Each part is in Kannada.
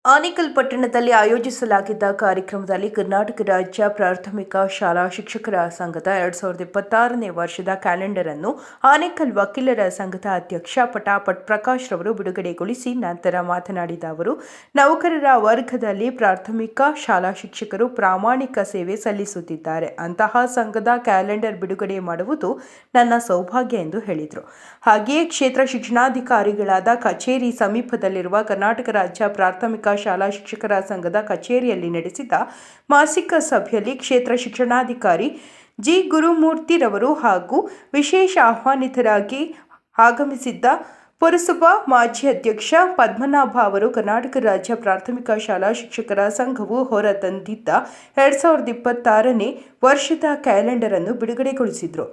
ಆನೇಕಲ್ ಪಟ್ಟಣದಲ್ಲಿ ಆಯೋಜಿಸಲಾಗಿದ್ದ ಕಾರ್ಯಕ್ರಮದಲ್ಲಿ ಕರ್ನಾಟಕ ರಾಜ್ಯ ಪ್ರಾಥಮಿಕ ಶಾಲಾ ಶಿಕ್ಷಕರ ಸಂಘದ 2026ನೇ ವರ್ಷದ ಕ್ಯಾಲೆಂಡರ್ ಅನ್ನು ಆನೇಕಲ್ ವಕೀಲರ ಸಂಘದ ಅಧ್ಯಕ್ಷ ಪಟಾಪಟ್ ಪ್ರಕಾಶ್ ರವರು ಬಿಡುಗಡೆಗೊಳಿಸಿ ನಂತರ ಮಾತನಾಡಿದ ಅವರು, ನೌಕರರ ವರ್ಗದಲ್ಲಿ ಪ್ರಾಥಮಿಕ ಶಾಲಾ ಶಿಕ್ಷಕರು ಪ್ರಾಮಾಣಿಕ ಸೇವೆ ಸಲ್ಲಿಸುತ್ತಿದ್ದಾರೆ. ಅಂತಹ ಸಂಘದ ಕ್ಯಾಲೆಂಡರ್ ಬಿಡುಗಡೆ ಮಾಡುವುದು ನನ್ನ ಸೌಭಾಗ್ಯ ಎಂದು ಹೇಳಿದರು. ಹಾಗೆಯೇ ಕ್ಷೇತ್ರ ಶಿಕ್ಷಣಾಧಿಕಾರಿಗಳಾದ ಕಚೇರಿ ಸಮೀಪದಲ್ಲಿರುವ ಕರ್ನಾಟಕ ರಾಜ್ಯ ಪ್ರಾಥಮಿಕ ಶಾಲಾ ಶಿಕ್ಷಕರ ಸಂಘದ ಕಚೇರಿಯಲ್ಲಿ ನಡೆಸಿದ ಮಾಸಿಕ ಸಭೆಯಲ್ಲಿ ಕ್ಷೇತ್ರ ಶಿಕ್ಷಣಾಧಿಕಾರಿ ಜಿ ಗುರುಮೂರ್ತಿ ರವರು ಹಾಗೂ ವಿಶೇಷ ಆಹ್ವಾನಿತರಾಗಿ ಆಗಮಿಸಿದ್ದ ಪುರಸಭಾ ಮಾಜಿ ಅಧ್ಯಕ್ಷ ಪದ್ಮನಾಭ ಅವರು ಕರ್ನಾಟಕ ರಾಜ್ಯ ಪ್ರಾಥಮಿಕ ಶಾಲಾ ಶಿಕ್ಷಕರ ಸಂಘವು ಹೊರತಂದಿದ್ದ 2026ನೇ ವರ್ಷದ ಕ್ಯಾಲೆಂಡರ್ ಅನ್ನು ಬಿಡುಗಡೆಗೊಳಿಸಿದರು.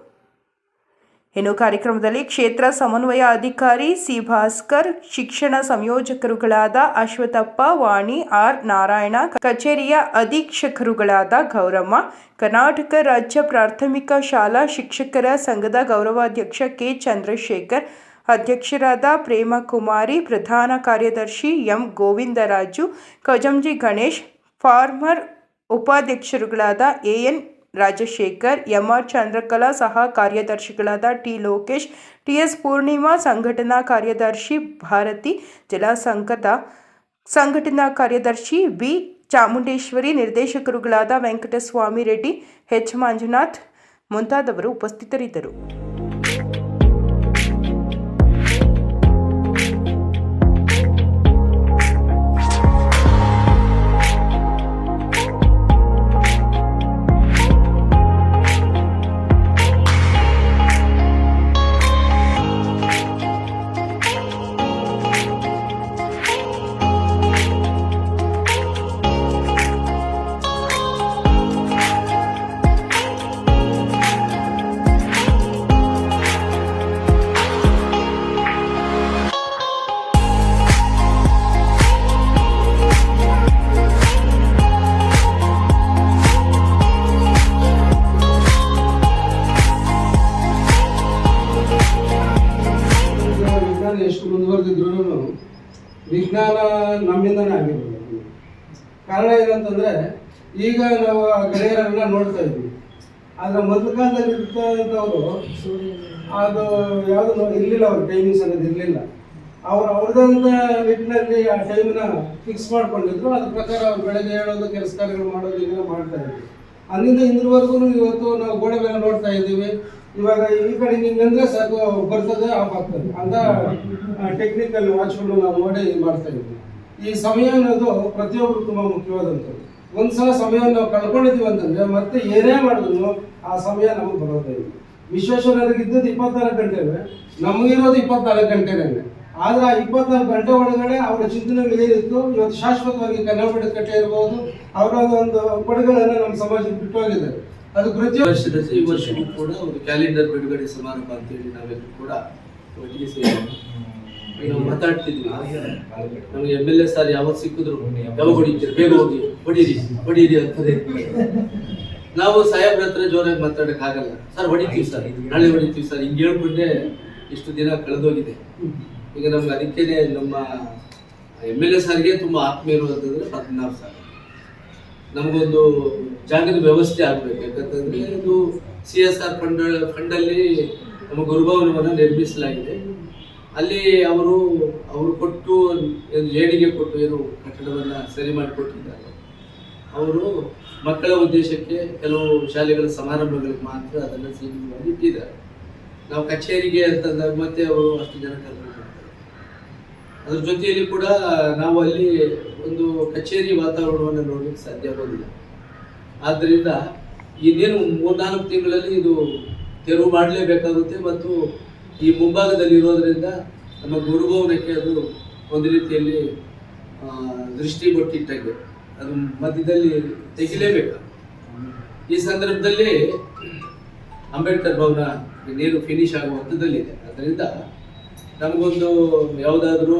ಇನ್ನು ಕಾರ್ಯಕ್ರಮದಲ್ಲಿ ಕ್ಷೇತ್ರ ಸಮನ್ವಯ ಅಧಿಕಾರಿ ಸಿ ಭಾಸ್ಕರ್, ಶಿಕ್ಷಣ ಸಂಯೋಜಕರುಗಳಾದ ಅಶ್ವಥಪ್ಪ, ವಾಣಿ, ಆರ್ ನಾರಾಯಣ, ಕಚೇರಿಯ ಅಧೀಕ್ಷಕರುಗಳಾದ ಗೌರಮ್ಮ, ಕರ್ನಾಟಕ ರಾಜ್ಯ ಪ್ರಾಥಮಿಕ ಶಾಲಾ ಶಿಕ್ಷಕರ ಸಂಘದ ಗೌರವಾಧ್ಯಕ್ಷ ಕೆ ಚಂದ್ರಶೇಖರ್, ಅಧ್ಯಕ್ಷರಾದ ಪ್ರೇಮಕುಮಾರಿ, ಪ್ರಧಾನ ಕಾರ್ಯದರ್ಶಿ ಎಂ ಗೋವಿಂದರಾಜು, ಕಜಂಜಿ ಗಣೇಶ್, ಫಾರ್ಮರ್ ಉಪಾಧ್ಯಕ್ಷರುಗಳಾದ ಎಎನ್ ರಾಜಶೇಖರ್, ಎಂಆರ್ ಚಂದ್ರಕಲಾ, ಸಹ ಕಾರ್ಯದರ್ಶಿಗಳಾದ ಟಿ ಲೋಕೇಶ್, ಟಿಎಸ್ ಪೂರ್ಣಿಮಾ, ಸಂಘಟನಾ ಕಾರ್ಯದರ್ಶಿ ಭಾರತಿ, ಜಿಲ್ಲಾ ಸಂಘದ ಸಂಘಟನಾ ಕಾರ್ಯದರ್ಶಿ ಬಿ ಚಾಮುಂಡೇಶ್ವರಿ, ನಿರ್ದೇಶಕರುಗಳಾದ ವೆಂಕಟಸ್ವಾಮಿ ರೆಡ್ಡಿ, ಎಚ್ ಮಂಜುನಾಥ್ ಮುಂತಾದವರು ಉಪಸ್ಥಿತರಿದ್ದರು. ಎಷ್ಟು ಮುಂದುವರೆದಿದ್ರು ವಿಜ್ಞಾನ ನಮ್ಮಿಂದನೇ ಆಗಿರೋದು. ಕಾರಣ ಏನಂತಂದರೆ ಈಗ ನಾವು ಗೆಳೆಯರೆಲ್ಲ ನೋಡ್ತಾ ಇದ್ವಿ. ಆದರೆ ಮೊದಲ ಕಾಲದಲ್ಲಿ ಇರ್ತಕ್ಕಂಥವ್ರು ಅದು ಯಾವುದು ಇರಲಿಲ್ಲ, ಅವ್ರ ಟೈಮಿಂಗ್ಸ್ ಅನ್ನೋದು ಇರಲಿಲ್ಲ. ಅವ್ರದ್ದಂಥ ನಿಟ್ಟಿನಲ್ಲಿ ಆ ಟೈಮನ್ನ ಫಿಕ್ಸ್ ಮಾಡ್ಕೊಂಡಿದ್ರು. ಅದ್ರ ಪ್ರಕಾರ ಅವ್ರು ಬೆಳಗ್ಗೆ ಹೇಳೋದು, ಕೆಲಸ ಕಾರ್ಯಗಳು ಮಾಡೋದು ಇದೆಲ್ಲ ಮಾಡ್ತಾ ಇದ್ವಿ. ಅಲ್ಲಿಂದ ಇಂದ್ರವರೆಗೂ ಇವತ್ತು ನಾವು ಗೋಡೆ ಮೇಲೆ ನೋಡ್ತಾ ಇದ್ದೀವಿ. ಇವಾಗ ಈ ಕಡೆ ನಿಂಗಂದ್ರೆ ಸಾಕು ಬರ್ತದೆ, ಆಫ್ ಆಗ್ತದೆ ಅಂತ ಟೆಕ್ನಿಕಲ್ ವಾಚ್ಗಳು ನಾವು ನೋಡಿ ಮಾಡ್ತಾ ಇದ್ವಿ. ಈ ಸಮಯ ಅನ್ನೋದು ಪ್ರತಿಯೊಬ್ಬರು ತುಂಬ ಮುಖ್ಯವಾದಂಥದ್ದು. ಒಂದ್ಸಲ ಸಮಯವನ್ನು ನಾವು ಕಳ್ಕೊಂಡಿದ್ದೀವಿ ಅಂತಂದ್ರೆ ಮತ್ತೆ ಏನೇ ಮಾಡಿದ್ರು ಆ ಸಮಯ ನಮಗೆ ಬರೋದೇ ಇಲ್ಲ. ವಿಶ್ವೇಶ್ವರರಿಗೆ ಇದ್ದದ್ದು 24 ಗಂಟೆನೇ, ನಮಗಿರೋದು 24 ಗಂಟೆನೇ. ಆದ್ರೆ ಆ 24 ಗಂಟೆ ಒಳಗಡೆ ಅವರ ಚಿಂತನೆ ಏನಿತ್ತು, ಇವತ್ತು ಶಾಶ್ವತವಾಗಿ ಕನ್ನಡ ಕಟ್ಟೆ ಇರ್ಬೋದು, ಅವರ ಒಂದು ಕೊಡುಗೆಗಳನ್ನು ನಮ್ಮ ಸಮಾಜಕ್ಕೆ ಬಿಟ್ಟು ಹೋಗಿದ್ದಾರೆ. ಅದು ಪ್ರತಿ ವರ್ಷದ ಈ ವರ್ಷವೂ ಕೂಡ ಒಂದು ಕ್ಯಾಲೆಂಡರ್ ಬಿಡುಗಡೆ ಸಮಾರಂಭ ಅಂತೇಳಿ ನಾವೆಲ್ಲರೂ ಕೂಡ ಒಟ್ಟಿಗೆ ಸೇರಿ ನಾವು ಮಾತಾಡ್ತಿದ್ವಿ. ನಮ್ಗೆ MLA ಸರ್ ಯಾವತ್ತು ಸಿಕ್ಕಿದ್ರು, ಯಾವಾಗ ಹೊಡಿತೀರಿ, ಬೇಗ ಹೋಗಿ ಹೊಡೀರಿ ಅಂತದೇ. ನಾವು ಸಾಹೇಬ್ರ ಹತ್ರ ಜೋರಾಗಿ ಮಾತಾಡಕ್ ಆಗಲ್ಲ. ಸರ್ ಹೊಡಿತೀವಿ ಸರ್, ನಾಳೆ ಹೊಡಿತೀವಿ ಸರ್, ಹಿಂಗೆ ಹೇಳ್ಕೊಂಡೆ ಇಷ್ಟು ದಿನ ಕಳೆದೋಗಿದೆ. ಈಗ ನಮ್ಗೆ ಅದಕ್ಕೇನೆ ನಮ್ಮ MLA ಸರ್ಗೆ ತುಂಬಾ ಆತ್ಮೀಯ ಇರುವಂತಂದ್ರೆ ಪದ್ಮನಾಭ ಸರ್. ನಮಗೊಂದು ಜಾಗದ ವ್ಯವಸ್ಥೆ ಆಗ್ಬೇಕು. ಯಾಕಂತಂದ್ರೆ ಇದು CSR ಫಂಡಲ್ಲಿ ನಮ್ಮ ಗುರುಭವನವನ್ನು ನಿರ್ಮಿಸಲಾಗಿದೆ. ಅಲ್ಲಿ ಅವರು ಕೊಟ್ಟು ಏಣಿಗೆ ಕೊಟ್ಟು ಏನು ಕಟ್ಟಡವನ್ನ ಸರಿ ಮಾಡಿಕೊಟ್ಟಿದ್ದಾರೆ. ಅವರು ಮಕ್ಕಳ ಉದ್ದೇಶಕ್ಕೆ ಕೆಲವು ಶಾಲೆಗಳ ಸಮಾರಂಭಗಳಿಗೆ ಮಾತ್ರ ಅದನ್ನು ಸೀಮಿತವಾಗಿ ಇಟ್ಟಿದ್ದಾರೆ. ನಾವು ಕಚೇರಿಗೆ ಅಂತಂದಾಗ ಮತ್ತೆ ಅವರು ಅಷ್ಟು ಜನ ಕರ್ಕೊಂಡು ಬರ್ತಾರೆ. ಅದ್ರ ಜೊತೆಯಲ್ಲಿ ಕೂಡ ನಾವು ಅಲ್ಲಿ ಒಂದು ಕಚೇರಿ ವಾತಾವರಣವನ್ನು ನೋಡಲಿಕ್ಕೆ ಸಾಧ್ಯ ಆಗೋದಿಲ್ಲ. ಆದ್ದರಿಂದ ಇನ್ನೇನು 3-4 ತಿಂಗಳಲ್ಲಿ ಇದು ತೆರವು ಮಾಡಲೇಬೇಕಾಗುತ್ತೆ. ಮತ್ತು ಈ ಮುಂಭಾಗದಲ್ಲಿ ಇರೋದ್ರಿಂದ ನಮ್ಮ ಗುರುಭವನಕ್ಕೆ ಅದು ಒಂದು ರೀತಿಯಲ್ಲಿ ದೃಷ್ಟಿ ಕೊಟ್ಟಿಟ್ಟಂಗೆ ಅದು ಮಧ್ಯದಲ್ಲಿ ತೆಗಿಲೇಬೇಕು. ಈ ಸಂದರ್ಭದಲ್ಲಿ ಅಂಬೇಡ್ಕರ್ ಭವನ ಇನ್ನೇನು ಫಿನಿಶ್ ಆಗುವ ಹಂತದಲ್ಲಿದೆ. ಅದರಿಂದ ನಮಗೊಂದು ಯಾವುದಾದ್ರೂ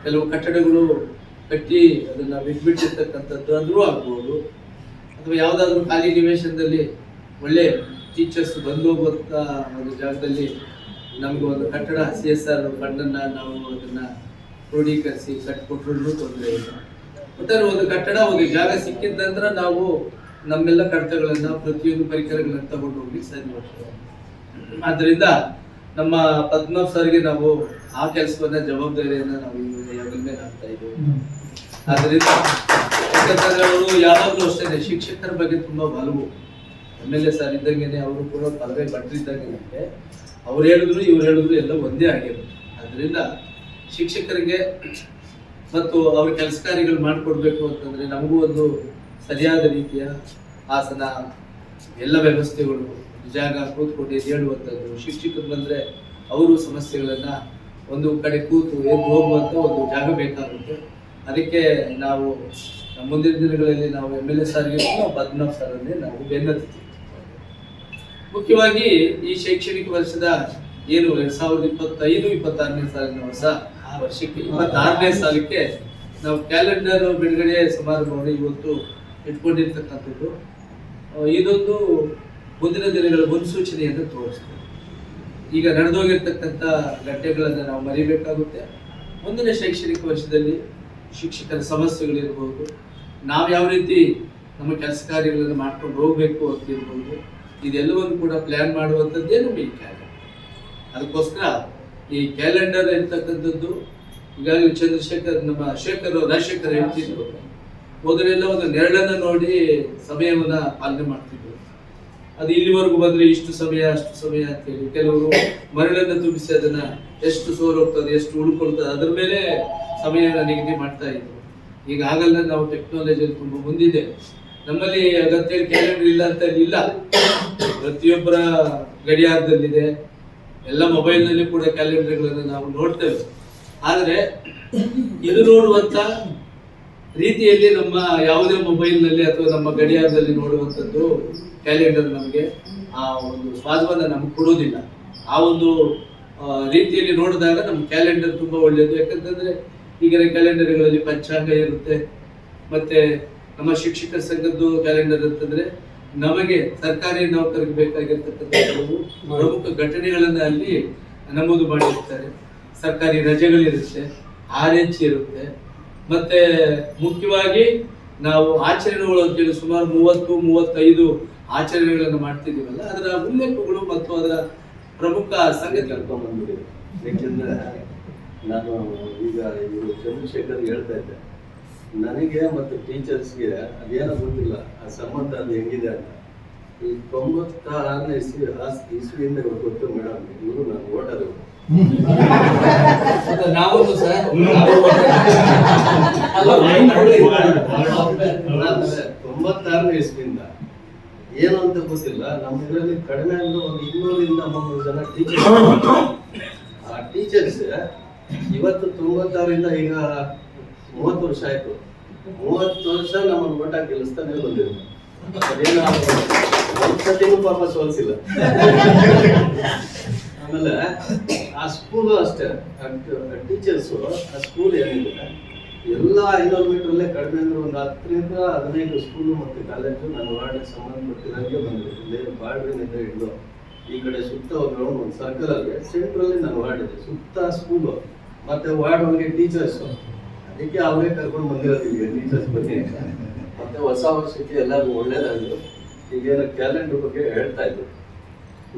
ಕೆಲವು ಕಟ್ಟಡಗಳು ಕಟ್ಟಿ ಅದನ್ನು ಬಿಟ್ಬಿಟ್ಟಿರ್ತಕ್ಕಂಥದ್ದು ಅಂದರೂ ಆಗ್ಬೋದು, ಅಥವಾ ಯಾವುದಾದ್ರೂ ಖಾಲಿ ನಿವೇಶನದಲ್ಲಿ ಒಳ್ಳೆ ಟೀಚರ್ಸ್ ಬಂದು ಹೋಗುವಂಥ ಒಂದು ಜಾಗದಲ್ಲಿ ನಮಗೆ ಒಂದು ಕಟ್ಟಡ CSR ಫಂಡನ್ನು ನಾವು ಅದನ್ನು ಕ್ರೋಢೀಕರಿಸಿ ಕಟ್ಟಿಕೊಟ್ರೂ ತೊಂದರೆ ಇಲ್ಲ. ಒಟ್ಟಾರೆ ಒಂದು ಕಟ್ಟಡ, ಒಂದು ಜಾಗ ಸಿಕ್ಕಿದ ನಂತರ ನಾವು ನಮ್ಮೆಲ್ಲ ಕಡತಗಳನ್ನ, ಪ್ರತಿಯೊಂದು ಪರಿಕರಗಳನ್ನ ತಗೊಂಡು ಹೋಗ್ಲಿಕ್ಕೆ ಸಾಧ್ಯವಾಗ್ತದೆ. ಆದ್ದರಿಂದ ನಮ್ಮ ಪದ್ಮನಾಭ್ ಸರ್ಗೆ ನಾವು ಆ ಕೆಲಸವನ್ನ, ಜವಾಬ್ದಾರಿಯನ್ನ ನಾವು ಹೆಗಲ ಮೇಲೆ ಹಾಕ್ತಾ ಇದ್ದೇವೆ. ಆದ್ರಿಂದ ಯಾಕಂತಂದ್ರೆ ಅವರು ಯಾವಾಗಲೂ ಅಷ್ಟೇ ಶಿಕ್ಷಕರ ಬಗ್ಗೆ ತುಂಬಾ ಒಲವು. MLA ಸರ್ ಇದ್ದಂಗೆನೆ ಅವರು ಕೂಡ ಪದವಿ ಭಟ್ರಿದ್ದಂಗೆ ಅವ್ರು ಹೇಳಿದ್ರು ಇವ್ರು ಹೇಳಿದ್ರು ಎಲ್ಲ ಒಂದೇ ಆಗಿರುತ್ತೆ. ಅದರಿಂದ ಶಿಕ್ಷಕರಿಗೆ ಮತ್ತು ಅವ್ರ ಕೆಲಸ ಕಾರ್ಯಗಳು ಮಾಡಿಕೊಡ್ಬೇಕು ಅಂತಂದ್ರೆ ನಮಗೂ ಒಂದು ಸರಿಯಾದ ರೀತಿಯ ಆಸನ, ಎಲ್ಲ ವ್ಯವಸ್ಥೆಗಳು, ಜಾಗ ಕೂತ್ಕೊಂಡು ಹೇಳುವಂಥದ್ದು, ಶಿಕ್ಷಕರು ಬಂದ್ರೆ ಅವರು ಸಮಸ್ಯೆಗಳನ್ನ ಒಂದು ಕಡೆ ಕೂತು ಎದ್ದು ಹೋಗುವಂತ ಒಂದು ಜಾಗ ಬೇಕಾಗುತ್ತೆ. ಅದಕ್ಕೆ ನಾವು ಮುಂದಿನ ದಿನಗಳಲ್ಲಿ ನಾವು MLA ಸರ್ಗೆ ಪದ್ಮನಾಭ್ ಸರ್ಗೆ ನಾವು ಬೆನ್ನತ್ತೀವಿ. ಮುಖ್ಯವಾಗಿ ಈ ಶೈಕ್ಷಣಿಕ ವರ್ಷದ ಏನು 2025-26ನೇ ಸಾಲಿನ ಹೊಸ ವರ್ಷಕ್ಕೆ 26ನೇ ಸಾಲಕ್ಕೆ ನಾವು ಕ್ಯಾಲೆಂಡರ್ ಬಿಡುಗಡೆ ಸಮಾರಂಭವನ್ನು ಇವತ್ತು ಇಟ್ಕೊಂಡಿರ್ತಕ್ಕಂಥದ್ದು. ಇದೊಂದು ಮುಂದಿನ ದಿನಗಳ ಮುನ್ಸೂಚನೆಯನ್ನು ತೋರಿಸ್ತದೆ. ಈಗ ನಡೆದೋಗಿರ್ತಕ್ಕಂಥ ಘಟನೆಗಳನ್ನು ನಾವು ಮರಿಬೇಕಾಗುತ್ತೆ. ಮುಂದಿನ ಶೈಕ್ಷಣಿಕ ವರ್ಷದಲ್ಲಿ ಶಿಕ್ಷಕರ ಸಮಸ್ಯೆಗಳಿರ್ಬೋದು, ನಾವು ಯಾವ ರೀತಿ ನಮ್ಮ ಕೆಲಸ ಕಾರ್ಯಗಳನ್ನು ಮಾಡ್ಕೊಂಡು ಹೋಗ್ಬೇಕು ಅಂತ ಇರ್ಬೋದು, ಇದೆಲ್ಲವನ್ನು ಕೂಡ ಪ್ಲಾನ್ ಮಾಡುವಂಥದ್ದೇನು ಈ ಕ್ಯಾಲೆಂಡರ್. ಅದಕ್ಕೋಸ್ಕರ ಈ ಕ್ಯಾಲೆಂಡರ್ ಇರ್ತಕ್ಕಂಥದ್ದು ಈಗಾಗಲೇ ರಾಜಶೇಖರ್ ಹೇಳ್ತಿದ್ರು, ಮೊದಲೆಲ್ಲ ಒಂದು ನೆರಳನ್ನ ನೋಡಿ ಸಮಯವನ್ನ ಪಾಲನೆ ಮಾಡ್ತಿದ್ರು. ಅದು ಇಲ್ಲಿವರೆಗೂ ಬಂದ್ರೆ ಇಷ್ಟು ಸಮಯ ಅಷ್ಟು ಸಮಯ ಅಂತೇಳಿ ಕೆಲವರು ಮರಳನ್ನು ತುಂಬಿಸಿ ಅದನ್ನ ಎಷ್ಟು ಸೋರೋಗ್ತದೆ, ಎಷ್ಟು ಉಳ್ಕೊಳ್ತದೆ, ಅದ್ರ ಮೇಲೆ ಸಮಯನ ನಿಗದಿ ಮಾಡ್ತಾ ಇದ್ರು. ಈಗ ಆಗಲ್ಲ, ನಾವು ಟೆಕ್ನಾಲಜಿಯಲ್ಲಿ ತುಂಬಾ ಮುಂದಿದೆ. ನಮ್ಮಲ್ಲಿ ಅಗತ್ಯ ಕ್ಯಾಲೆಂಡರ್ ಇಲ್ಲ ಅಂತ ಇಲ್ಲ, ಪ್ರತಿಯೊಬ್ಬರ ಗಡಿಯಾರದಲ್ಲಿದೆ. ಎಲ್ಲ ಮೊಬೈಲ್ ನಲ್ಲಿ ಕೂಡ ಕ್ಯಾಲೆಂಡರ್ಗಳನ್ನು ನಾವು ನೋಡ್ತೇವೆ. ಆದ್ರೆ ಇದು ನೋಡುವಂತ ರೀತಿಯಲ್ಲಿ ನಮ್ಮ ಯಾವುದೇ ಮೊಬೈಲ್ ನಲ್ಲಿ ಅಥವಾ ನಮ್ಮ ಗಡಿಯಾರದಲ್ಲಿ ನೋಡುವಂಥದ್ದು ಕ್ಯಾಲೆಂಡರ್ ನಮಗೆ ಆ ಒಂದು ಸ್ವಾದವನ್ನ ನಮ್ಗೆ ಕೊಡೋದಿಲ್ಲ. ಆ ಒಂದು ರೀತಿಯಲ್ಲಿ ನೋಡಿದಾಗ ನಮ್ಮ ಕ್ಯಾಲೆಂಡರ್ ತುಂಬಾ ಒಳ್ಳೆಯದು. ಯಾಕಂತಂದ್ರೆ ಈಗಿನ ಕ್ಯಾಲೆಂಡರ್ಗಳಲ್ಲಿ ಪಂಚಾಂಗ ಇರುತ್ತೆ, ಮತ್ತೆ ನಮ್ಮ ಶಿಕ್ಷಕರ ಸಂಘದ್ದು ಕ್ಯಾಲೆಂಡರ್ ಅಂತಂದ್ರೆ ನಮಗೆ ಸರ್ಕಾರಿ ನೌಕರಿಗೆ ಬೇಕಾಗಿರ್ತಕ್ಕಂಥ ಕೆಲವು ಪ್ರಮುಖ ಘಟನೆಗಳನ್ನ ಅಲ್ಲಿ ನಮೂದು ಮಾಡಿರ್ತಾರೆ. ಸರ್ಕಾರಿ ರಜೆಗಳಿರುತ್ತೆ, RH ಇರುತ್ತೆ, ಮತ್ತೆ ಮುಖ್ಯವಾಗಿ ನಾವು ಆಚರಣೆಗಳು ಅಂತೇಳಿ ಸುಮಾರು 30-35 ಆಚರಣೆಗಳನ್ನು ಮಾಡ್ತಿದ್ದೀವಲ್ಲ, ಅದರ ಉಲ್ಲೇಖಗಳು ಮತ್ತು ಅದರ ಪ್ರಮುಖ ಸಂಗತಿ ಕರ್ಕೊಂಡ್ಬಂದ್ಬಿಡಿ. ಯಾಕೆಂದ್ರೆ ನಾನು ಈಗ ಇವರು ಚಂದ್ರಶೇಖರ್ ಹೇಳ್ತಾ ಇದ್ದೆ, ನನಗೆ ಮತ್ತು ಟೀಚರ್ಸ್ಗೆ ಅದೇನೋ ಗೊತ್ತಿಲ್ಲ ಆ ಸಂಬಂಧ ಅದು ಹೆಂಗಿದೆ ಅಂತ. ಈ 96ನೇ ಇಸ್ವಿಯಿಂದ ಗೊತ್ತು ಮೇಡಮ್, ಇವರು ನಾನು ಓಟರು ನಾವು ಸರ್ 96ನೇ ಇಸ್ವಿಯಿಂದ ಏನು ಅಂತ ಗೊತ್ತಿಲ್ಲ. ನಮ್ಮ ಇದರಲ್ಲಿ ಕಡಿಮೆ ಅಂದ್ರೆ ಒಂದು 200-300 ಜನ ಟೀಚರ್ಸ್. ಆ ಟೀಚರ್ಸ್ ಇವತ್ತು 96ರಿಂದ ಈಗ 30 ವರ್ಷ ಆಯ್ತು. 30 ವರ್ಷ ನಮ್ಮನ್ನು ಓಟ ಗೆಲ್ಲಿಸ್ತಾನೆ ಬಂದಿದ್ರು. ಅದೇನು ಒಂದ್ಸತಿನೂ ಪಾಪ ಸೋಲ್ಸಿಲ್ಲ. ಆಮೇಲೆ ಆ ಸ್ಕೂಲು ಅಷ್ಟೇ, ಟೀಚರ್ಸು ಆ ಸ್ಕೂಲ್ ಏನಿದೆ ಎಲ್ಲ 500 ಮೀಟರ್ಲ್ಲೇ ಕಡಿಮೆ ಅಂದ್ರೆ ಒಂದು 10-15 ಸ್ಕೂಲು ಮತ್ತು ಕಾಲೇಜು ನನ್ನ ವಾರ್ಡ್ಗೆ ಸಂಬಂಧಪಟ್ಟಿರೋಂಗೆ ಬಂದಿದೆ. ಬಾರ್ಡ್ರಿನಿಂದ ಹಿಡಿದು ಈ ಕಡೆ ಸುತ್ತ ಗ್ರೌಂಡ್ ಒಂದು ಸರ್ಕಲ್ ಅಲ್ಲಿ ಸೆಂಟ್ರಲ್ಲಿ ನನ್ನ ವಾರ್ಡ್ ಇದೆ, ಸುತ್ತ ಸ್ಕೂಲು ಮತ್ತೆ ವಾರ್ಡ್ ಒಳಗೆ ಟೀಚರ್ಸು. ಅದಕ್ಕೆ ಅವರೇ ಕರ್ಕೊಂಡು ಬಂದಿರೋದು ಈಗ ಟೀಚರ್ಸ್ ಬಗ್ಗೆ. ಮತ್ತೆ ಹೊಸ ವರ್ಷಕ್ಕೆ ಎಲ್ಲರಿಗೂ ಒಳ್ಳೇದಾದ್ರು. ಈಗೇನು ಕ್ಯಾಲೆಂಡರ್ ಬಗ್ಗೆ ಹೇಳ್ತಾ ಇದ್ರು,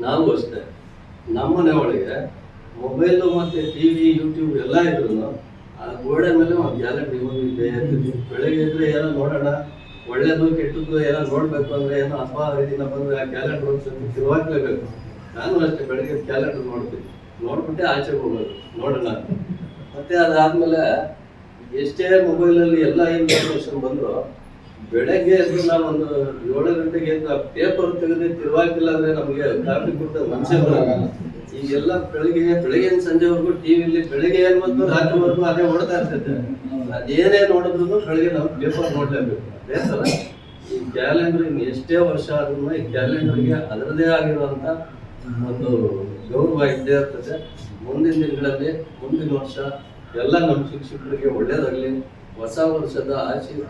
ನಾವು ಅಷ್ಟೇ ನಮ್ಮನೆ ಒಳಗೆ ಮೊಬೈಲು ಮತ್ತೆ TV, YouTube ಎಲ್ಲ ಇದ್ರು ಆ ಗೋಡೆ ಮೇಲೆ ಒಂದು ಕ್ಯಾಲೆಂಡರ್ ಇದೆ. ಬೆಳಗ್ಗೆ ಇದ್ರೆ ಏನೋ ನೋಡೋಣ, ಒಳ್ಳೇದು ಕೆಟ್ಟದ್ದು ಏನೋ ನೋಡ್ಬೇಕು ಅಂದ್ರೆ ಏನೋ ಹಬ್ಬ ಹರಿದಿನ ಬಂದ್ರೆ ಆ ಕ್ಯಾಲೆಂಡರ್ ಒಂದ್ಸತಿ ತಿರುವಾಗ್ಲೇಬೇಕು. ನಾನು ಅಷ್ಟೇ ಬೆಳಗ್ಗೆ ಕ್ಯಾಲೆಂಡರ್ ನೋಡ್ತೀನಿ, ನೋಡ್ಬಿಟ್ಟೆ ಆಚೆಗೆ ಹೋಗೋದು ನೋಡೋಣ. ಮತ್ತೆ ಅದಾದ್ಮೇಲೆ ಎಷ್ಟೇ ಮೊಬೈಲಲ್ಲಿ ಎಲ್ಲ ಇನ್ಫಾರ್ಮೇಶನ್ ಬಂದ್ರು ಬೆಳಗ್ಗೆ ಎದ್ದು ನಾವು ಒಂದು 7 ಗಂಟೆಗೆ ಎದ್ದು ಪೇಪರ್ ತೆಗೆದು ತಿರುವಾಗಿಲ್ಲ ಅಂದ್ರೆ ನಮಗೆ ಕಾಫಿ ಕೊಡ್ತಾ ಮನುಷ್ಯ ಬರಲ್ಲ. ಈಗೆಲ್ಲ ಬೆಳಗ್ಗೆ ಸಂಜೆವರೆಗೂ ಟಿವಿಲಿ ಬೆಳಗ್ಗೆ ಏನ್ ಬಂದು ರಾತ್ರಿವರೆಗೂ ಅದೇ ಓಡ್ತಾ ಇರ್ತೈತೆ. ಅದೇನೇ ನೋಡಿದ್ರು ಬೆಳಗ್ಗೆ ನಾವು ಪೇಪರ್ ನೋಡ್ಲೇಬೇಕು. ಅದೇ ತರ ಈ ಕ್ಯಾಲೆಂಡರ್ ಇನ್ನು ಎಷ್ಟೇ ವರ್ಷ ಆದ್ರೂ ಈ ಕ್ಯಾಲೆಂಡರ್ಗೆ ಅದರದೇ ಆಗಿರುವಂತ ಒಂದು ಗೌರವ ಇದ್ದೇ ಇರ್ತದೆ. ಮುಂದಿನ ದಿನಗಳಲ್ಲಿ ಮುಂದಿನ ವರ್ಷ ಎಲ್ಲ ನಮ್ಮ ಶಿಕ್ಷಕರಿಗೆ ಒಳ್ಳೇದಾಗ್ಲಿ, ಹೊಸ ವರ್ಷದ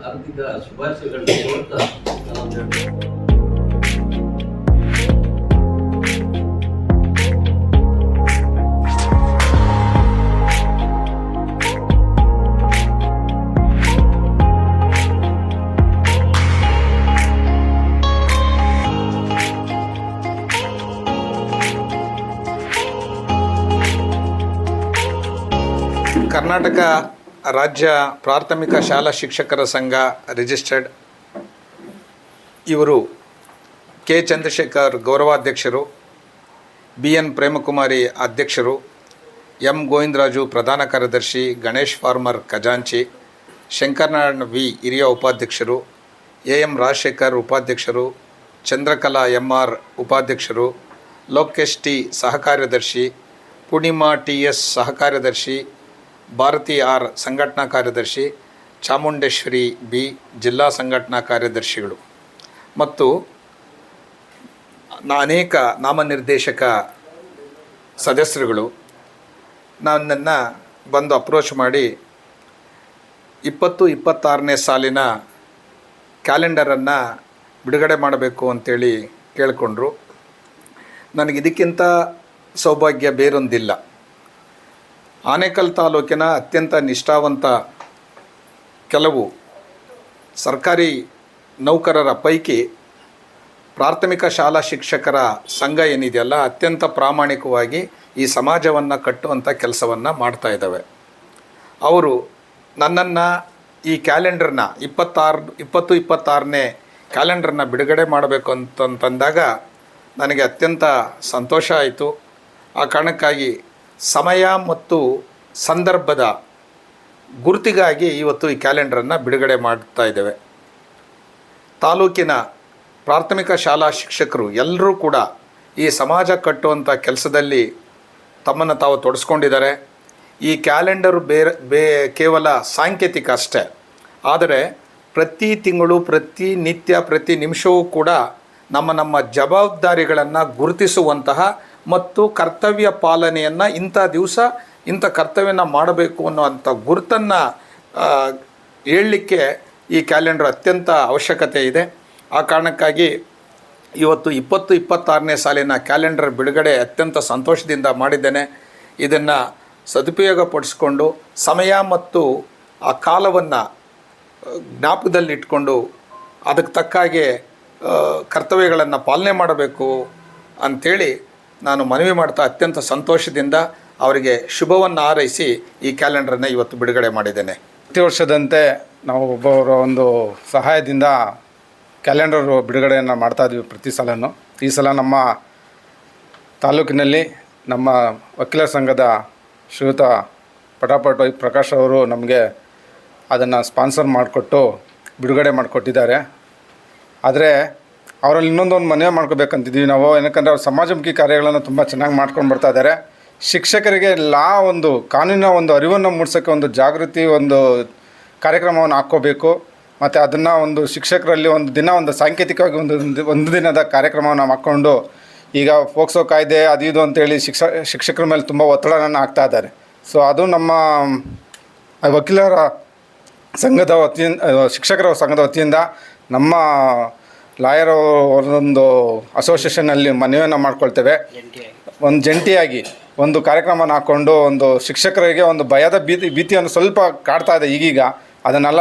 ಆರ್ಥಿಕ ಶುಭಾಶಯಗಳನ್ನ ಕೋರ್ತಾ ನಾನು ಕರ್ನಾಟಕ ರಾಜ್ಯ ಪ್ರಾಥಮಿಕ ಶಾಲಾ ಶಿಕ್ಷಕರ ಸಂಘ ರಿಜಿಸ್ಟರ್ಡ್ ಇವರು ಕೆ ಚಂದ್ರಶೇಖರ್ ಗೌರವಾಧ್ಯಕ್ಷರು, ಬಿ ಎನ್ ಪ್ರೇಮಕುಮಾರಿ ಅಧ್ಯಕ್ಷರು, ಎಂ ಗೋವಿಂದರಾಜು ಪ್ರಧಾನ ಕಾರ್ಯದರ್ಶಿ, ಗಣೇಶ್ ಫಾರ್ಮರ್ ಖಜಾಂಚಿ, ಶಂಕರನಾರಾಯಣ ವಿ ಹಿರಿಯ ಉಪಾಧ್ಯಕ್ಷರು, ಎ ಎಂ ರಾಜಶೇಖರ್ ಉಪಾಧ್ಯಕ್ಷರು, ಚಂದ್ರಕಲಾ ಎಂ ಆರ್ ಉಪಾಧ್ಯಕ್ಷರು, ಲೋಕೇಶ್ ಟಿ ಸಹಕಾರ್ಯದರ್ಶಿ, ಪೂರ್ಣಿಮಾ ಟಿ ಎಸ್ ಸಹಕಾರ್ಯದರ್ಶಿ, ಭಾರತಿ ಆರ್ ಸಂಘಟನಾ ಕಾರ್ಯದರ್ಶಿ, ಚಾಮುಂಡೇಶ್ವರಿ ಬಿ ಜಿಲ್ಲಾ ಸಂಘಟನಾ ಕಾರ್ಯದರ್ಶಿಗಳು ಮತ್ತು ಅನೇಕ ನಾಮನಿರ್ದೇಶಕ ಸದಸ್ಯರುಗಳು ನನ್ನನ್ನು ಬಂದು ಅಪ್ರೋಚ್ ಮಾಡಿ 2026ನೇ ಸಾಲಿನ ಕ್ಯಾಲೆಂಡರನ್ನು ಬಿಡುಗಡೆ ಮಾಡಬೇಕು ಅಂತೇಳಿ ಕೇಳಿಕೊಂಡ್ರು. ನನಗಿದಕ್ಕಿಂತ ಸೌಭಾಗ್ಯ ಬೇರೊಂದಿಲ್ಲ. ಆನೇಕಲ್ ತಾಲೂಕಿನ ಅತ್ಯಂತ ನಿಷ್ಠಾವಂತ ಕೆಲವು ಸರ್ಕಾರಿ ನೌಕರರ ಪೈಕಿ ಪ್ರಾಥಮಿಕ ಶಾಲಾ ಶಿಕ್ಷಕರ ಸಂಘ ಏನಿದೆಯಲ್ಲ, ಅತ್ಯಂತ ಪ್ರಾಮಾಣಿಕವಾಗಿ ಈ ಸಮಾಜವನ್ನು ಕಟ್ಟುವಂಥ ಕೆಲಸವನ್ನು ಮಾಡ್ತಾ ಇದ್ದಾವೆ. ಅವರು ನನ್ನನ್ನು ಈ ಕ್ಯಾಲೆಂಡರ್ನ 2026ನೇ ಕ್ಯಾಲೆಂಡರ್ನ ಬಿಡುಗಡೆ ಮಾಡಬೇಕು ಅಂತಂದಾಗ ನನಗೆ ಅತ್ಯಂತ ಸಂತೋಷ ಆಯಿತು. ಆ ಕಾರಣಕ್ಕಾಗಿ ಸಮಯ ಮತ್ತು ಸಂದರ್ಭದ ಗುರುತಿಗಾಗಿ ಇವತ್ತು ಈ ಕ್ಯಾಲೆಂಡರನ್ನು ಬಿಡುಗಡೆ ಮಾಡ್ತಾ ಇದ್ದೇವೆ. ತಾಲೂಕಿನ ಪ್ರಾಥಮಿಕ ಶಾಲಾ ಶಿಕ್ಷಕರು ಎಲ್ಲರೂ ಕೂಡ ಈ ಸಮಾಜ ಕಟ್ಟುವಂಥ ಕೆಲಸದಲ್ಲಿ ತಮ್ಮನ್ನು ತಾವು ತೊಡಸ್ಕೊಂಡಿದ್ದಾರೆ. ಈ ಕ್ಯಾಲೆಂಡರು ಕೇವಲ ಸಾಂಕೇತಿಕ ಅಷ್ಟೇ, ಆದರೆ ಪ್ರತಿ ತಿಂಗಳು, ಪ್ರತಿ ನಿತ್ಯ, ಪ್ರತಿ ನಿಮಿಷವೂ ಕೂಡ ನಮ್ಮ ಜವಾಬ್ದಾರಿಗಳನ್ನು ಗುರುತಿಸುವಂತಹ ಮತ್ತು ಕರ್ತವ್ಯ ಪಾಲನೆಯನ್ನು ಇಂಥ ದಿವಸ ಇಂಥ ಕರ್ತವ್ಯನ ಮಾಡಬೇಕು ಅನ್ನುವಂಥ ಗುರುತನ್ನು ಹೇಳಲಿಕ್ಕೆ ಈ ಕ್ಯಾಲೆಂಡರ್ ಅತ್ಯಂತ ಅವಶ್ಯಕತೆ ಇದೆ. ಆ ಕಾರಣಕ್ಕಾಗಿ ಇವತ್ತು 2026ನೇ ಸಾಲಿನ ಕ್ಯಾಲೆಂಡರ್ ಬಿಡುಗಡೆ ಅತ್ಯಂತ ಸಂತೋಷದಿಂದ ಮಾಡಿದ್ದೇನೆ. ಇದನ್ನು ಸದುಪಯೋಗಪಡಿಸ್ಕೊಂಡು ಸಮಯ ಮತ್ತು ಆ ಕಾಲವನ್ನು ಜ್ಞಾಪಕದಲ್ಲಿಟ್ಕೊಂಡು ಅದಕ್ಕೆ ತಕ್ಕಾಗೆ ಕರ್ತವ್ಯಗಳನ್ನು ಪಾಲನೆ ಮಾಡಬೇಕು ಅಂಥೇಳಿ ನಾನು ಮನವಿ ಮಾಡ್ತಾ ಅತ್ಯಂತ ಸಂತೋಷದಿಂದ ಅವರಿಗೆ ಶುಭವನ್ನು ಹಾರೈಸಿ ಈ ಕ್ಯಾಲೆಂಡರನ್ನು ಇವತ್ತು ಬಿಡುಗಡೆ ಮಾಡಿದ್ದೇನೆ. ಪ್ರತಿ ವರ್ಷದಂತೆ ನಾವು ಒಬ್ಬರ ಒಂದು ಸಹಾಯದಿಂದ ಕ್ಯಾಲೆಂಡರ್ ಬಿಡುಗಡೆಯನ್ನು ಮಾಡ್ತಾಯಿದ್ವಿ ಪ್ರತಿ ಸಲನೂ. ಈ ಸಲ ನಮ್ಮ ತಾಲೂಕಿನಲ್ಲಿ ನಮ್ಮ ವಕೀಲರ ಸಂಘದ ಶ್ರೀಯುತ ಪಟಾಪಟ್ ವೈ ಪ್ರಕಾಶ್ ಅವರು ನಮಗೆ ಅದನ್ನು ಸ್ಪಾನ್ಸರ್ ಮಾಡಿಕೊಟ್ಟು ಬಿಡುಗಡೆ ಮಾಡಿಕೊಟ್ಟಿದ್ದಾರೆ. ಆದರೆ ಅವರಲ್ಲಿ ಇನ್ನೊಂದು ಮನವಿ ಮಾಡ್ಕೋಬೇಕಂತಿದ್ವಿ ನಾವು. ಏನಕ್ಕಂದರೆ ಅವ್ರು ಸಮಾಜಮುಖಿ ಕಾರ್ಯಗಳನ್ನು ತುಂಬ ಚೆನ್ನಾಗಿ ಮಾಡ್ಕೊಂಡು ಬರ್ತಾ ಇದ್ದಾರೆ. ಶಿಕ್ಷಕರಿಗೆ ಒಂದು ಕಾನೂನಿನ ಒಂದು ಅರಿವನ್ನು ಮೂಡಿಸೋಕ್ಕೆ ಒಂದು ಜಾಗೃತಿ ಒಂದು ಕಾರ್ಯಕ್ರಮವನ್ನು ಹಾಕ್ಕೋಬೇಕು. ಮತ್ತು ಅದನ್ನು ಒಂದು ಶಿಕ್ಷಕರಲ್ಲಿ ಒಂದು ಸಾಂಕೇತಿಕವಾಗಿ ಒಂದು ದಿನದ ಕಾರ್ಯಕ್ರಮವನ್ನು ಹಾಕ್ಕೊಂಡು, ಈಗ ಫೋಕ್ಸೋ ಕಾಯ್ದೆ ಅದು ಇದು ಅಂತೇಳಿ ಶಿಕ್ಷಕರ ಮೇಲೆ ತುಂಬ ಒತ್ತಡವನ್ನು ಹಾಕ್ತಾ ಇದ್ದಾರೆ. ಸೊ ಅದು ನಮ್ಮ ವಕೀಲರ ಸಂಘದ ವತಿಯಿಂದ, ಶಿಕ್ಷಕರ ಸಂಘದ ವತಿಯಿಂದ ನಮ್ಮ ಲಾಯರ್ ಅವರೊಂದು ಅಸೋಸಿಯೇಷನಲ್ಲಿ ಮನವಿಯನ್ನು ಮಾಡ್ಕೊಳ್ತೇವೆ. ಒಂದು ಜಂಟಿಯಾಗಿ ಒಂದು ಕಾರ್ಯಕ್ರಮನ ಹಾಕ್ಕೊಂಡು ಒಂದು ಶಿಕ್ಷಕರಿಗೆ ಒಂದು ಭಯದ ಭೀತಿಯನ್ನು ಸ್ವಲ್ಪ ಕಾಡ್ತಾ ಇದೆ ಈಗೀಗ. ಅದನ್ನೆಲ್ಲ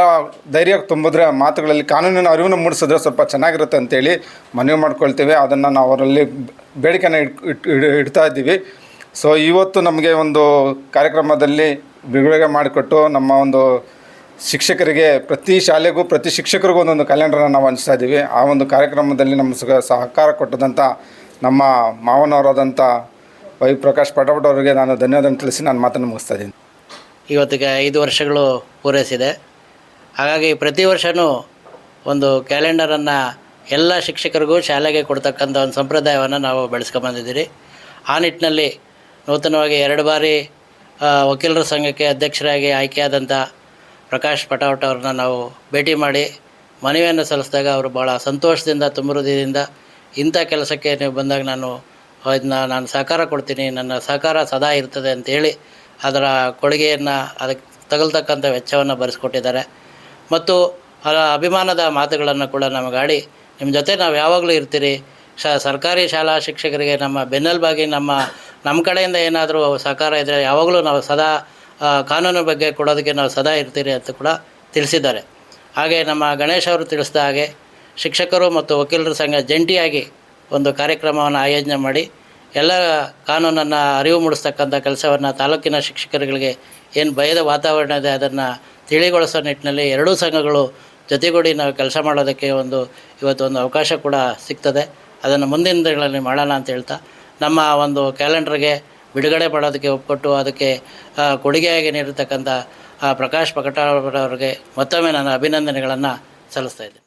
ಧೈರ್ಯ ತುಂಬಿದ್ರೆ ಮಾತುಗಳಲ್ಲಿ ಕಾನೂನಿನ ಅರಿವನ್ನು ಮೂಡಿಸಿದ್ರೆ ಸ್ವಲ್ಪ ಚೆನ್ನಾಗಿರುತ್ತೆ ಅಂತೇಳಿ ಮನವಿ ಮಾಡ್ಕೊಳ್ತೇವೆ. ಅದನ್ನು ನಾವು ಅವರಲ್ಲಿ ಬೇಡಿಕೆನ ಇಡ್ತಾ ಇದ್ದೀವಿ. ಸೊ ಇವತ್ತು ನಮಗೆ ಒಂದು ಕಾರ್ಯಕ್ರಮದಲ್ಲಿ ಬಿಡುಗಡೆ ಮಾಡಿಕೊಟ್ಟು ನಮ್ಮ ಒಂದು ಶಿಕ್ಷಕರಿಗೆ, ಪ್ರತಿ ಶಾಲೆಗೂ ಪ್ರತಿ ಶಿಕ್ಷಕರಿಗೂ ಒಂದೊಂದು ಕ್ಯಾಲೆಂಡರನ್ನು ನಾವು ಹಂಚ್ತಾ ಇದ್ದೀವಿ. ಆ ಒಂದು ಕಾರ್ಯಕ್ರಮದಲ್ಲಿ ನಮ್ಮ ಸಹಕಾರ ಕೊಟ್ಟದಂಥ ನಮ್ಮ ಮಾವನವರಾದಂಥ ವೈ ಪ್ರಕಾಶ್ ಪಟಾಪಟ್ ಅವರಿಗೆ ನಾನು ಧನ್ಯವಾದ ತಿಳಿಸಿ ನಾನು ಮಾತನ್ನು ಮುಗಿಸ್ತಾ ಇದ್ದೀನಿ. ಇವತ್ತಿಗೆ 5 ವರ್ಷಗಳು ಪೂರೈಸಿದೆ. ಹಾಗಾಗಿ ಪ್ರತಿ ವರ್ಷವೂ ಒಂದು ಕ್ಯಾಲೆಂಡರನ್ನು ಎಲ್ಲ ಶಿಕ್ಷಕರಿಗೂ ಶಾಲೆಗೆ ಕೊಡ್ತಕ್ಕಂಥ ಒಂದು ಸಂಪ್ರದಾಯವನ್ನು ನಾವು ಬೆಳೆಸ್ಕೊಂಬಂದಿದ್ದೀರಿ. ಆ ನಿಟ್ಟಿನಲ್ಲಿ ನೂತನವಾಗಿ 2 ಬಾರಿ ವಕೀಲರ ಸಂಘಕ್ಕೆ ಅಧ್ಯಕ್ಷರಾಗಿ ಆಯ್ಕೆಯಾದಂಥ ಪ್ರಕಾಶ್ ಪಟಾವಟ್ ಅವ್ರನ್ನ ನಾವು ಭೇಟಿ ಮಾಡಿ ಮನವಿಯನ್ನು ಸಲ್ಲಿಸಿದಾಗ ಅವರು ಭಾಳ ಸಂತೋಷದಿಂದ, ತುಂಬ ಹೃದಯದಿಂದ ಇಂಥ ಕೆಲಸಕ್ಕೆ ನೀವು ಬಂದಾಗ ನಾನು ಸಹಕಾರ ಕೊಡ್ತೀನಿ, ನನ್ನ ಸಹಕಾರ ಸದಾ ಇರ್ತದೆ ಅಂತೇಳಿ ಅದರ ಕೊಡುಗೆಯನ್ನು, ಅದಕ್ಕೆ ತಗಲ್ತಕ್ಕಂಥ ವೆಚ್ಚವನ್ನು ಭರಿಸ್ಕೊಟ್ಟಿದ್ದಾರೆ. ಮತ್ತು ಅಭಿಮಾನದ ಮಾತುಗಳನ್ನು ಕೂಡ ನಮಗಾಡಿ, ನಿಮ್ಮ ಜೊತೆ ನಾವು ಯಾವಾಗಲೂ ಇರ್ತೀರಿ, ಸರ್ಕಾರಿ ಶಾಲಾ ಶಿಕ್ಷಕರಿಗೆ ನಮ್ಮ ಬೆನ್ನೆಲುಬಾಗಿ ನಮ್ಮ ಕಡೆಯಿಂದ ಏನಾದರೂ ಸಹಕಾರ ಇದ್ದರೆ ಯಾವಾಗಲೂ ನಾವು ಸದಾ ಕಾನೂನು ಬಗ್ಗೆ ಕೊಡೋದಕ್ಕೆ ನಾವು ಸದಾ ಇರ್ತೀರಿ ಅಂತ ಕೂಡ ತಿಳಿಸಿದ್ದಾರೆ. ಹಾಗೆ ನಮ್ಮ ಗಣೇಶ್ ಅವರು ತಿಳಿಸಿದ ಹಾಗೆ ಶಿಕ್ಷಕರು ಮತ್ತು ವಕೀಲರ ಸಂಘ ಜಂಟಿಯಾಗಿ ಒಂದು ಕಾರ್ಯಕ್ರಮವನ್ನು ಆಯೋಜನೆ ಮಾಡಿ ಎಲ್ಲ ಕಾನೂನನ್ನು ಅರಿವು ಮೂಡಿಸ್ತಕ್ಕಂಥ ಕೆಲಸವನ್ನು ತಾಲೂಕಿನ ಶಿಕ್ಷಕರುಗಳಿಗೆ ಏನು ಭಯದ ವಾತಾವರಣ ಇದೆ ಅದನ್ನು ತಿಳಿಗೊಳಿಸೋ ನಿಟ್ಟಿನಲ್ಲಿ ಎರಡೂ ಸಂಘಗಳು ಜೊತೆಗೂಡಿ ನಾವು ಕೆಲಸ ಮಾಡೋದಕ್ಕೆ ಇವತ್ತು ಒಂದು ಅವಕಾಶ ಕೂಡ ಸಿಗ್ತದೆ. ಅದನ್ನು ಮುಂದಿನ ದಿನಗಳಲ್ಲಿ ಮಾಡೋಣ ಅಂತ ಹೇಳ್ತಾ ನಮ್ಮ ಒಂದು ಕ್ಯಾಲೆಂಡರ್ಗೆ ಬಿಡುಗಡೆ ಮಾಡೋದಕ್ಕೆ ಒಪ್ಪಿಕೊಟ್ಟು ಅದಕ್ಕೆ ಕೊಡುಗೆಯಾಗಿ ನೀಡಿರ್ತಕ್ಕಂಥ ಪ್ರಕಾಶ್ ಪಕಟಾಳ್ ಅವರಿಗೆ ಮತ್ತೊಮ್ಮೆ ನಾನು ಅಭಿನಂದನೆಗಳನ್ನು ಸಲ್ಲಿಸ್ತಾ ಇದ್ದೀನಿ.